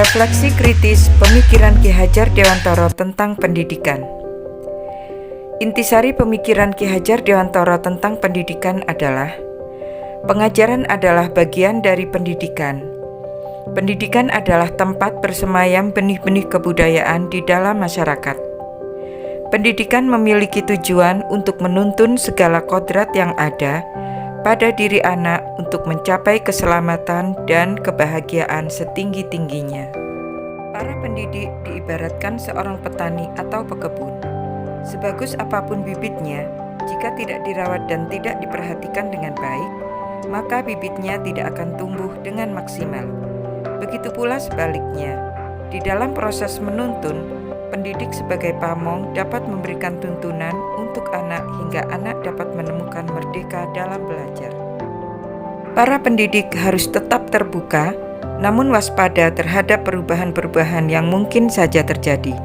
Refleksi kritis pemikiran Ki Hajar Dewantara tentang pendidikan. Intisari pemikiran Ki Hajar Dewantara tentang pendidikan adalah: pengajaran adalah bagian dari pendidikan. Pendidikan adalah tempat bersemayam benih-benih kebudayaan di dalam masyarakat. Pendidikan memiliki tujuan untuk menuntun segala kodrat yang ada pada diri anak untuk mencapai keselamatan dan kebahagiaan setinggi-tingginya. Para pendidik diibaratkan seorang petani atau pekebun. Sebagus apapun bibitnya, jika tidak dirawat dan tidak diperhatikan dengan baik, maka bibitnya tidak akan tumbuh dengan maksimal. Begitu pula sebaliknya, di dalam proses menuntun, pendidik sebagai pamong dapat memberikan tuntunan untuk anak hingga anak dapat menemukan merdeka dalam belajar. Para pendidik harus tetap terbuka, namun waspada terhadap perubahan-perubahan yang mungkin saja terjadi.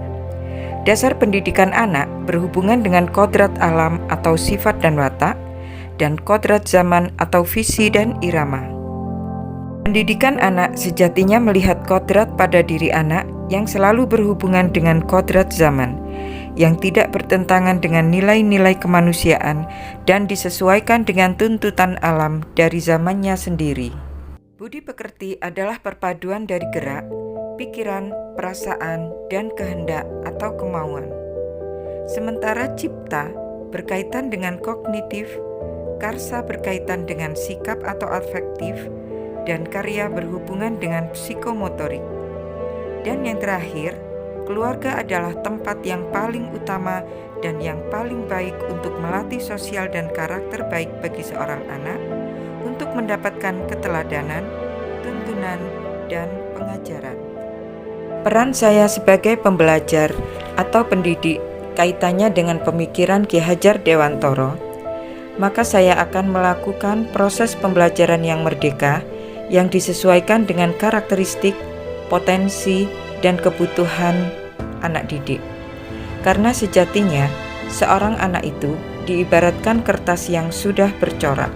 Dasar pendidikan anak berhubungan dengan kodrat alam atau sifat dan watak, dan kodrat zaman atau visi dan irama. Pendidikan anak sejatinya melihat kodrat pada diri anak yang selalu berhubungan dengan kodrat zaman, yang tidak bertentangan dengan nilai-nilai kemanusiaan dan disesuaikan dengan tuntutan alam dari zamannya sendiri. Budi pekerti adalah perpaduan dari gerak, pikiran, perasaan, dan kehendak atau kemauan. Sementara cipta berkaitan dengan kognitif, karsa berkaitan dengan sikap atau afektif, dan karya berhubungan dengan psikomotorik. Dan yang terakhir, keluarga adalah tempat yang paling utama dan yang paling baik untuk melatih sosial dan karakter baik bagi seorang anak untuk mendapatkan keteladanan, tuntunan, dan pengajaran. Peran saya sebagai pembelajar atau pendidik kaitannya dengan pemikiran Ki Hajar Dewantara, maka saya akan melakukan proses pembelajaran yang merdeka yang disesuaikan dengan karakteristik, potensi, dan kebutuhan anak didik. Karena sejatinya, seorang anak itu diibaratkan kertas yang sudah bercorak.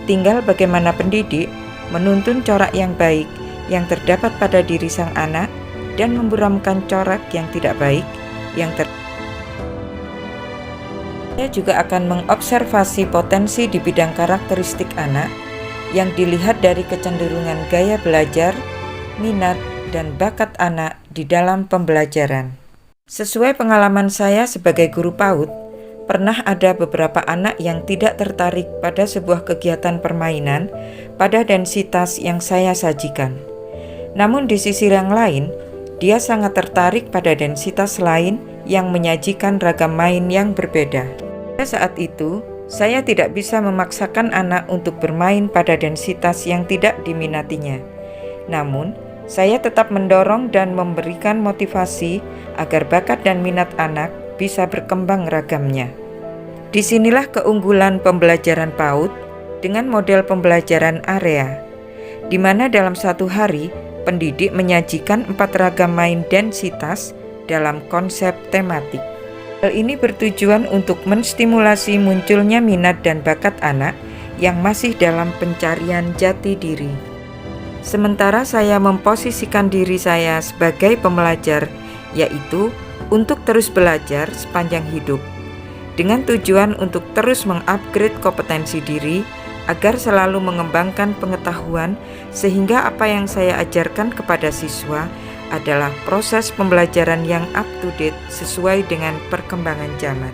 Tinggal bagaimana pendidik menuntun corak yang baik yang terdapat pada diri sang anak dan memburamkan corak yang tidak baik yang Saya juga akan mengobservasi potensi di bidang karakteristik anak yang dilihat dari kecenderungan gaya belajar, minat, dan bakat anak di dalam pembelajaran. Sesuai pengalaman saya sebagai guru PAUD, pernah ada beberapa anak yang tidak tertarik pada sebuah kegiatan permainan pada densitas yang saya sajikan. Namun di sisi yang lain, dia sangat tertarik pada densitas lain yang menyajikan ragam main yang berbeda. Pada saat itu, saya tidak bisa memaksakan anak untuk bermain pada densitas yang tidak diminatinya. Namun, saya tetap mendorong dan memberikan motivasi agar bakat dan minat anak bisa berkembang ragamnya. Disinilah keunggulan pembelajaran PAUD dengan model pembelajaran area, di mana dalam satu hari, pendidik menyajikan 4 ragam main densitas dalam konsep tematik. Hal ini bertujuan untuk menstimulasi munculnya minat dan bakat anak yang masih dalam pencarian jati diri. Sementara saya memposisikan diri saya sebagai pembelajar, yaitu untuk terus belajar sepanjang hidup, dengan tujuan untuk terus mengupgrade kompetensi diri agar selalu mengembangkan pengetahuan sehingga apa yang saya ajarkan kepada siswa adalah proses pembelajaran yang up to date sesuai dengan perkembangan zaman.